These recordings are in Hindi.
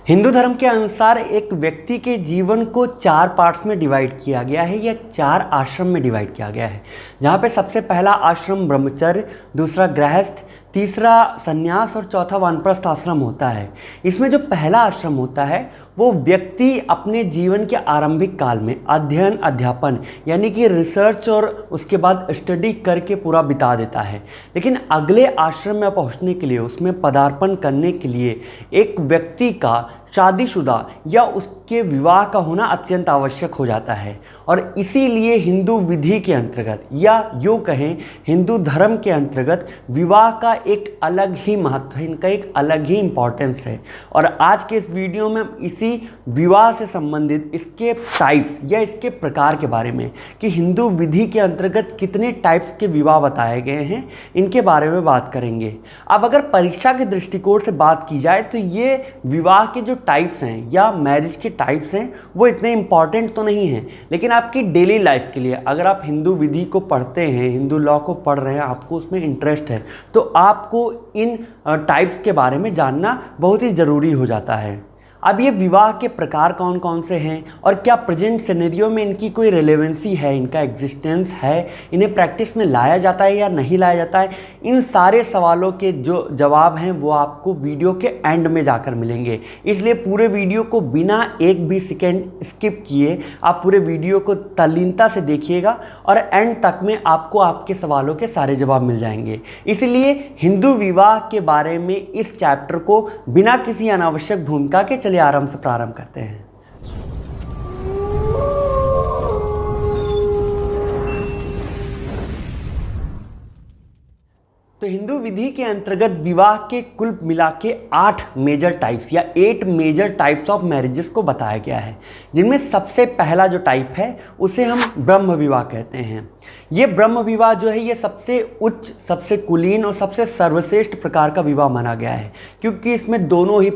हिंदू धर्म के अनुसार एक व्यक्ति के जीवन को 4 पार्ट्स में डिवाइड किया गया है या 4 आश्रम में डिवाइड किया गया है। जहाँ पे सबसे पहला आश्रम ब्रह्मचर्य, दूसरा गृहस्थ, तीसरा संन्यास और चौथा वानप्रस्थ आश्रम होता है। इसमें जो पहला आश्रम होता है वो व्यक्ति अपने जीवन के आरंभिक काल में अध्ययन अध्यापन यानी कि रिसर्च और उसके बाद स्टडी करके पूरा बिता देता है। लेकिन अगले आश्रम में पहुंचने के लिए, उसमें पदार्पण करने के लिए एक व्यक्ति का शादीशुदा या उसके विवाह का होना अत्यंत आवश्यक हो जाता है। और इसीलिए हिंदू विधि के अंतर्गत या यूँ कहें हिंदू धर्म के अंतर्गत विवाह का एक अलग ही महत्व है, इनका एक अलग ही इम्पोर्टेंस है। और आज के इस वीडियो में इसी विवाह से संबंधित इसके टाइप्स या इसके प्रकार के बारे में कि हिंदू विधि के अंतर्गत कितने टाइप्स के विवाह बताए गए हैं, इनके बारे में बात करेंगे। अब अगर परीक्षा के दृष्टिकोण से बात की जाए तो ये विवाह के जो टाइप्स हैं या मैरिज के टाइप्स हैं वो इतने इंपॉर्टेंट तो नहीं हैं, लेकिन आपकी डेली लाइफ के लिए अगर आप हिंदू विधि को पढ़ते हैं, हिंदू लॉ को पढ़ रहे हैं, आपको उसमें इंटरेस्ट है तो आपको इन टाइप्स के बारे में जानना बहुत ही ज़रूरी हो जाता है। अब ये विवाह के प्रकार कौन कौन से हैं और क्या प्रेजेंट सिनेरियो में इनकी कोई रेलेवेंसी है, इनका एग्जिस्टेंस है, इन्हें प्रैक्टिस में लाया जाता है या नहीं लाया जाता है, इन सारे सवालों के जो जवाब हैं वो आपको वीडियो के एंड में जाकर मिलेंगे। इसलिए पूरे वीडियो को बिना एक भी सेकेंड स्किप किए आप पूरे वीडियो को तल्लीनता से देखिएगा और एंड तक में आपको आपके सवालों के सारे जवाब मिल जाएंगे। इसलिए हिंदू विवाह के बारे में इस चैप्टर को बिना किसी अनावश्यक भूमिका के चलिए आराम से प्रारंभ करते हैं। तो हिंदू विधि के अंतर्गत विवाह के कुल मिला के 8 मेजर टाइप्स या 8 मेजर टाइप्स ऑफ मैरिजेस को बताया गया है, जिनमें सबसे पहला जो टाइप है उसे हम ब्रह्म विवाह कहते हैं। ये ब्रह्म विवाह जो है ये सबसे उच्च, सबसे कुलीन और सबसे सर्वश्रेष्ठ प्रकार का विवाह माना गया है, क्योंकि इसमें दोनों ही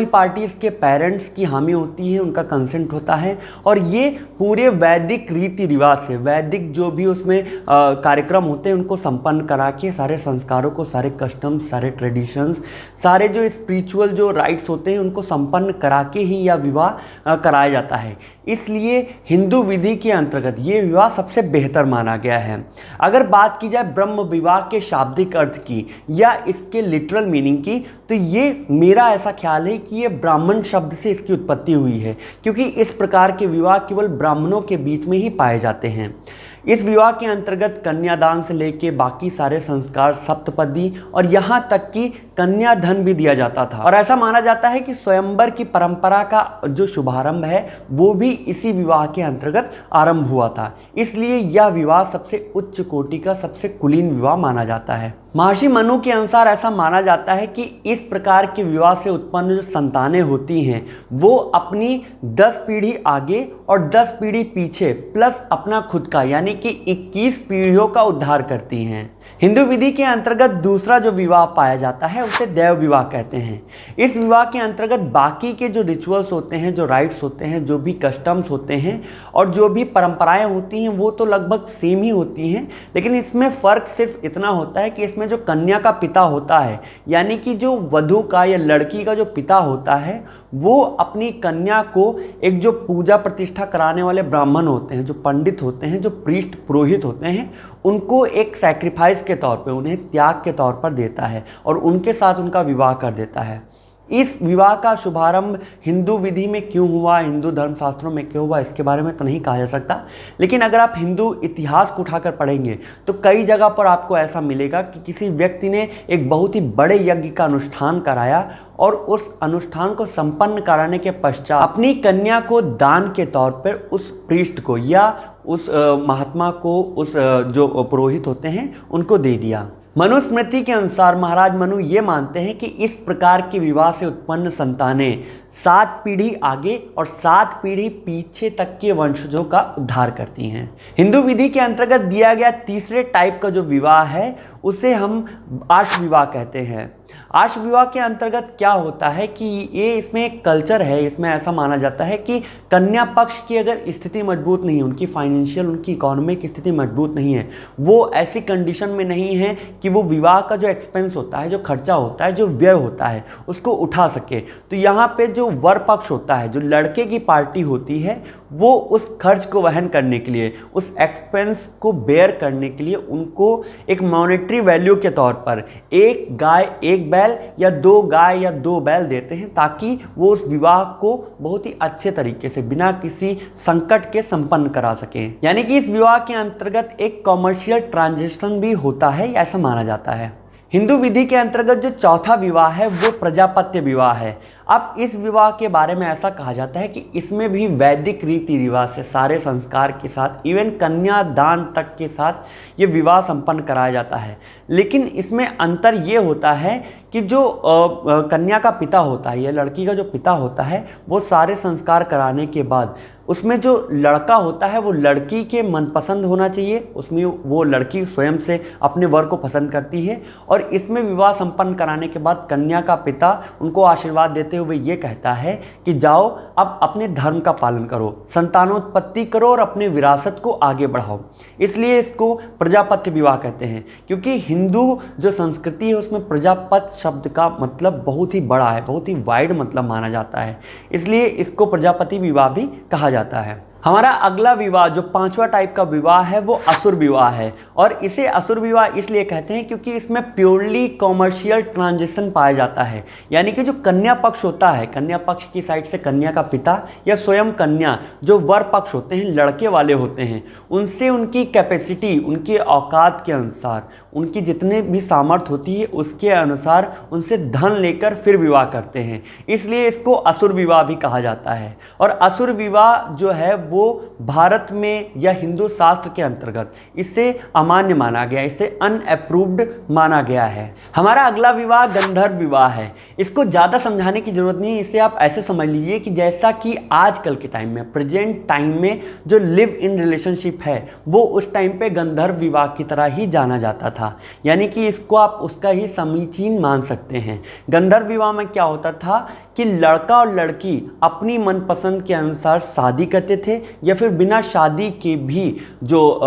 पार्टीज़ के पेरेंट्स की हामी होती है, उनका कंसेंट होता है और ये पूरे वैदिक रीति रिवाज से, वैदिक जो भी उसमें कार्यक्रम होते हैं उनको संपन्न करा के, सारे संस्कारों को, सारे कस्टम्स, सारे ट्रेडिशंस, सारे जो स्पिरिचुअल जो राइट्स होते हैं उनको संपन्न करा के ही यह विवाह कराया जाता है। इसलिए हिंदू विधि के अंतर्गत ये विवाह सबसे बेहतर माना गया है। अगर बात की जाए ब्रह्म विवाह के शाब्दिक अर्थ की या इसके लिटरल मीनिंग की, तो ये मेरा ऐसा ख्याल है कि ये ब्राह्मण शब्द से इसकी उत्पत्ति हुई है, क्योंकि इस प्रकार के विवाह केवल ब्राह्मणों के बीच में ही पाए जाते हैं। इस विवाह के अंतर्गत कन्यादान से लेके बाकी सारे संस्कार, सप्तपदी और यहाँ तक कि कन्याधन भी दिया जाता था। और ऐसा माना जाता है कि स्वयंवर की परंपरा का जो शुभारंभ है वो भी इसी विवाह के अंतर्गत आरंभ हुआ था। इसलिए यह विवाह सबसे उच्च कोटि का, सबसे कुलीन विवाह माना जाता है। महर्षि मनु के अनुसार ऐसा माना जाता है कि इस प्रकार के विवाह से उत्पन्न जो संतानें होती हैं वो अपनी 10 पीढ़ी आगे और 10 पीढ़ी पीछे प्लस अपना खुद का यानी कि 21 पीढ़ियों का उद्धार करती हैं। हिंदू विधि के अंतर्गत दूसरा जो विवाह पाया जाता है उसे देव विवाह कहते हैं। इस विवाह के अंतर्गत बाकी के जो रिचुअल्स होते हैं, जो राइट्स होते हैं, जो भी कस्टम्स होते हैं और जो भी परंपराएं होती हैं वो तो लगभग सेम ही होती हैं, लेकिन इसमें फ़र्क सिर्फ इतना होता है कि इसमें जो कन्या का पिता होता है यानी कि जो वधू का या लड़की का जो पिता होता है वो अपनी कन्या को एक जो पूजा प्रतिष्ठा कराने वाले ब्राह्मण होते हैं, जो पंडित होते हैं, जो प्रीस्ट पुरोहित होते हैं, उनको एक सैक्रिफाइस के तौर पे, उन्हें त्याग के तौर पर देता है और उनके साथ उनका विवाह कर देता है। इस विवाह का शुभारंभ हिंदू विधि में क्यों हुआ, हिंदू धर्मशास्त्रों में क्यों हुआ, इसके बारे में तो नहीं कहा जा सकता, लेकिन अगर आप हिंदू इतिहास को उठाकर पढ़ेंगे तो कई जगह पर आपको ऐसा मिलेगा कि किसी व्यक्ति ने एक बहुत ही बड़े यज्ञ का अनुष्ठान कराया और उस अनुष्ठान को संपन्न कराने के पश्चात अपनी कन्या को दान के तौर पर उस प्रीस्ट को या उस महात्मा को, उस जो पुरोहित होते हैं उनको दे दिया। मनुस्मृति के अनुसार महाराज मनु ये मानते हैं कि इस प्रकार के विवाह से उत्पन्न संतानें 7 पीढ़ी आगे और 7 पीढ़ी पीछे तक के वंशजों का उद्धार करती हैं। हिंदू विधि के अंतर्गत दिया गया तीसरे टाइप का जो विवाह है उसे हम आर्ष विवाह कहते हैं। आर्ष विवाह के अंतर्गत क्या होता है कि ये इसमें एक कल्चर है, इसमें ऐसा माना जाता है कि कन्या पक्ष की अगर स्थिति मजबूत नहीं है, उनकी फाइनेंशियल उनकी इकोनॉमिक स्थिति मजबूत नहीं है, वो ऐसी कंडीशन में नहीं है कि वो विवाह का जो एक्सपेंस होता है, जो खर्चा होता है, जो व्यय होता है उसको उठा सके, तो यहाँ पे जो वर पक्ष होता है, जो लड़के की पार्टी होती है, वो उस खर्च को वहन करने के लिए, उस एक्सपेंस को बेयर करने के लिए उनको एक मॉनेटरी वैल्यू के तौर पर 1 गाय 1 बैल या 2 गाय या 2 बैल देते हैं, ताकि वो उस विवाह को बहुत ही अच्छे तरीके से बिना किसी संकट के संपन्न करा सकें। यानी कि इस विवाह के अंतर्गत एक कॉमर्शियल ट्रांजैक्शन भी होता है, ऐसा माना जाता है। हिंदू विधि के अंतर्गत जो चौथा विवाह है वो प्रजापत्य विवाह है। अब इस विवाह के बारे में ऐसा कहा जाता है कि इसमें भी वैदिक रीति रिवाज से सारे संस्कार के साथ, इवन कन्यादान तक के साथ ये विवाह संपन्न कराया जाता है। लेकिन इसमें अंतर ये होता है कि जो कन्या का पिता होता है या लड़की का जो पिता होता है, वो सारे संस्कार कराने के बाद उसमें जो लड़का होता है वो लड़की के मनपसंद होना चाहिए, उसमें वो लड़की स्वयं से अपने वर को पसंद करती है। और इसमें विवाह संपन्न कराने के बाद कन्या का पिता उनको आशीर्वाद देते हुए ये कहता है कि जाओ अब अपने धर्म का पालन करो, संतानोत्पत्ति करो और अपने विरासत को आगे बढ़ाओ। इसलिए इसको प्रजापत्य विवाह कहते हैं, क्योंकि हिंदू जो संस्कृति है उसमें प्रजापत्य शब्द का मतलब बहुत ही बड़ा है, बहुत ही वाइड मतलब माना जाता है, इसलिए इसको प्रजापति विवाह भी कहा जाता है। हमारा अगला विवाह जो 5वां टाइप का विवाह है वो असुर विवाह है। और इसे असुर विवाह इसलिए कहते हैं क्योंकि इसमें प्योरली कॉमर्शियल ट्रांजैक्शन पाया जाता है। यानी कि जो कन्या पक्ष होता है, कन्या पक्ष की साइड से कन्या का पिता या स्वयं कन्या, जो वर पक्ष होते हैं, लड़के वाले होते हैं, उनसे उनकी कैपेसिटी, उनके औकात के अनुसार, उनकी जितने भी सामर्थ्य होती है उसके अनुसार उनसे धन लेकर फिर विवाह करते हैं, इसलिए इसको असुर विवाह भी कहा जाता है। और असुर विवाह जो है वो भारत में या हिंदू शास्त्र के अंतर्गत इसे अमान्य माना गया, इसे अनअप्रूव्ड माना गया है। हमारा अगला विवाह गंधर्व विवाह है। इसको ज़्यादा समझाने की जरूरत नहीं है, इसे आप ऐसे समझ लीजिए कि जैसा कि आजकल के टाइम में, प्रेजेंट टाइम में जो लिव इन रिलेशनशिप है वो उस टाइम पे गंधर्व विवाह की तरह ही जाना जाता था। यानी कि इसको आप उसका ही समीचीन मान सकते हैं। गंधर्व विवाह में क्या होता था कि लड़का और लड़की अपनी मनपसंद के अनुसार शादी करते थे, या फिर बिना शादी के भी जो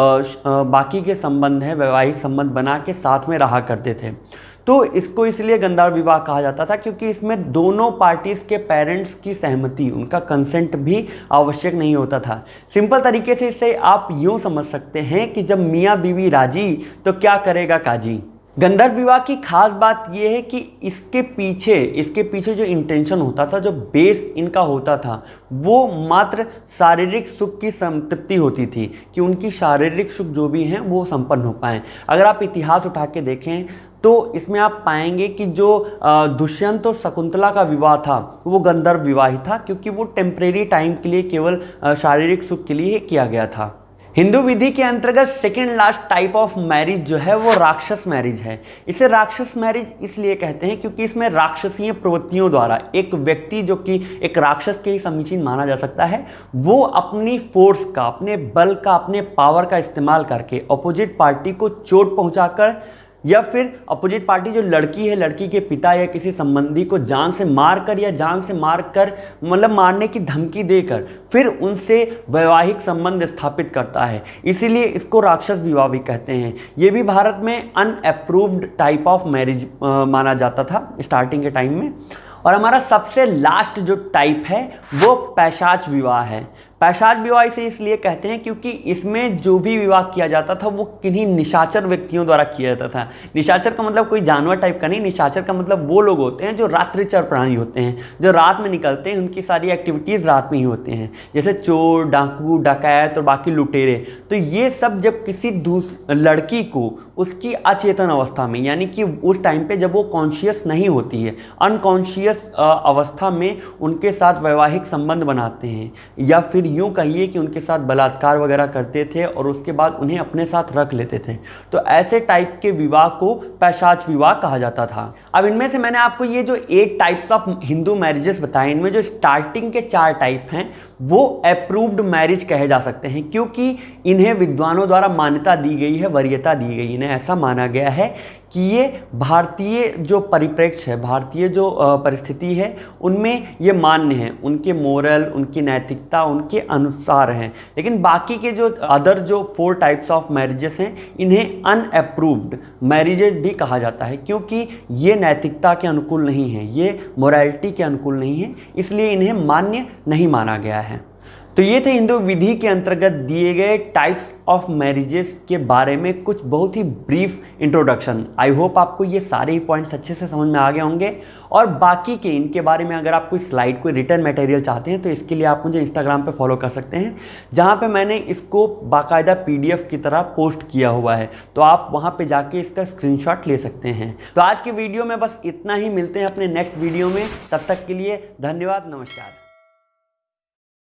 बाकी के संबंध हैं, वैवाहिक संबंध बना के साथ में रहा करते थे। तो इसको इसलिए गंधर्व विवाह कहा जाता था क्योंकि इसमें दोनों पार्टीज़ के पेरेंट्स की सहमति, उनका कंसेंट भी आवश्यक नहीं होता था। सिंपल तरीके से इसे आप यूँ समझ सकते हैं कि जब मियाँ बीवी राजी तो क्या करेगा काजी। गंधर्व विवाह की खास बात यह है कि इसके पीछे जो इंटेंशन होता था, जो बेस इनका होता था, वो मात्र शारीरिक सुख की संतृप्ति होती थी कि उनकी शारीरिक सुख जो भी हैं वो संपन्न हो पाएँ। अगर आप इतिहास उठा के देखें तो इसमें आप पाएंगे कि जो दुष्यंत और शकुंतला का विवाह था वो गंधर्व विवाह ही था, क्योंकि वो टेम्परेरी टाइम के लिए केवल शारीरिक सुख के लिए किया गया था। हिंदू विधि के अंतर्गत second last type of marriage जो है वो राक्षस मैरिज है। इसे राक्षस मैरिज इसलिए कहते हैं क्योंकि इसमें राक्षसीय प्रवृत्तियों द्वारा एक व्यक्ति जो कि एक राक्षस के ही समीचीन माना जा सकता है, वो अपनी फोर्स का, अपने बल का, अपने पावर का इस्तेमाल करके अपोजिट पार्टी को चोट पहुंचाकर, या फिर अपोजिट पार्टी जो लड़की है, लड़की के पिता या किसी संबंधी को जान से मारकर या जान से मारकर मतलब मारने की धमकी देकर फिर उनसे वैवाहिक संबंध स्थापित करता है, इसीलिए इसको राक्षस विवाह भी कहते हैं। ये भी भारत में अनअप्रूव्ड टाइप ऑफ मैरिज माना जाता था स्टार्टिंग के टाइम में। और हमारा सबसे लास्ट जो टाइप है वो पैशाच विवाह है। पैशाच विवाह इसे इसलिए कहते हैं क्योंकि इसमें जो भी विवाह किया जाता था वो किन्हीं निशाचर व्यक्तियों द्वारा किया जाता था। निशाचर का मतलब कोई जानवर टाइप का नहीं, निशाचर का मतलब वो लोग होते हैं जो रात्रिचर प्राणी होते हैं, जो रात में निकलते हैं, उनकी सारी एक्टिविटीज़ रात में ही होते हैं, जैसे चोर, डाकू, डकैत और बाकी लुटेरे। तो ये सब जब किसी लड़की को उसकी अचेतन अवस्था में, यानी कि उस टाइम पे जब वो कॉन्शियस नहीं होती है, अनकॉन्शियस अवस्था में उनके साथ वैवाहिक संबंध बनाते हैं, या फिर फिर यूँ कहिए कि उनके साथ बलात्कार वगैरह करते थे और उसके बाद उन्हें अपने साथ रख लेते थे। तो ऐसे टाइप के विवाह को पैशाच विवाह कहा जाता था। अब इनमें से मैंने आपको ये जो 8 टाइप्स ऑफ हिंदू मैरिजेस बताए, इनमें जो स्टार्टिंग के 4 टाइप हैं वो अप्रूव्ड मैरिज कहे जा सकते हैं, क्योंकि इन्हें विद्वानों द्वारा मान्यता दी गई है, वरीयता दी गई। इन्हें ऐसा माना गया है कि ये भारतीय जो परिप्रेक्ष्य है, भारतीय जो परिस्थिति है, उनमें ये मान्य है, उनके मोरल, उनकी नैतिकता उनके अनुसार हैं। लेकिन बाकी के जो अदर जो 4 टाइप्स ऑफ मैरिजेस हैं, इन्हें अनअप्रूव्ड मैरिजेस भी कहा जाता है, क्योंकि ये नैतिकता के अनुकूल नहीं है, ये मोरालिटी के अनुकूल नहीं है, इसलिए इन्हें मान्य नहीं माना गया है। तो ये थे हिंदू विधि के अंतर्गत दिए गए टाइप्स ऑफ मैरिजेस के बारे में कुछ बहुत ही ब्रीफ इंट्रोडक्शन। आई होप आपको ये सारे ही पॉइंट्स अच्छे से समझ में आ गए होंगे। और बाकी के इनके बारे में अगर आप कोई स्लाइड, कोई रिटर्न मटेरियल चाहते हैं तो इसके लिए आप मुझे इंस्टाग्राम पे फॉलो कर सकते हैं, जहाँ पे मैंने इसको बाकायदा PDF की तरह पोस्ट किया हुआ है। तो आप वहाँ पे जाके इसका स्क्रीनशॉट ले सकते हैं। तो आज की वीडियो में बस इतना ही, मिलते हैं अपने नेक्स्ट वीडियो में। तब तक के लिए धन्यवाद, नमस्कार।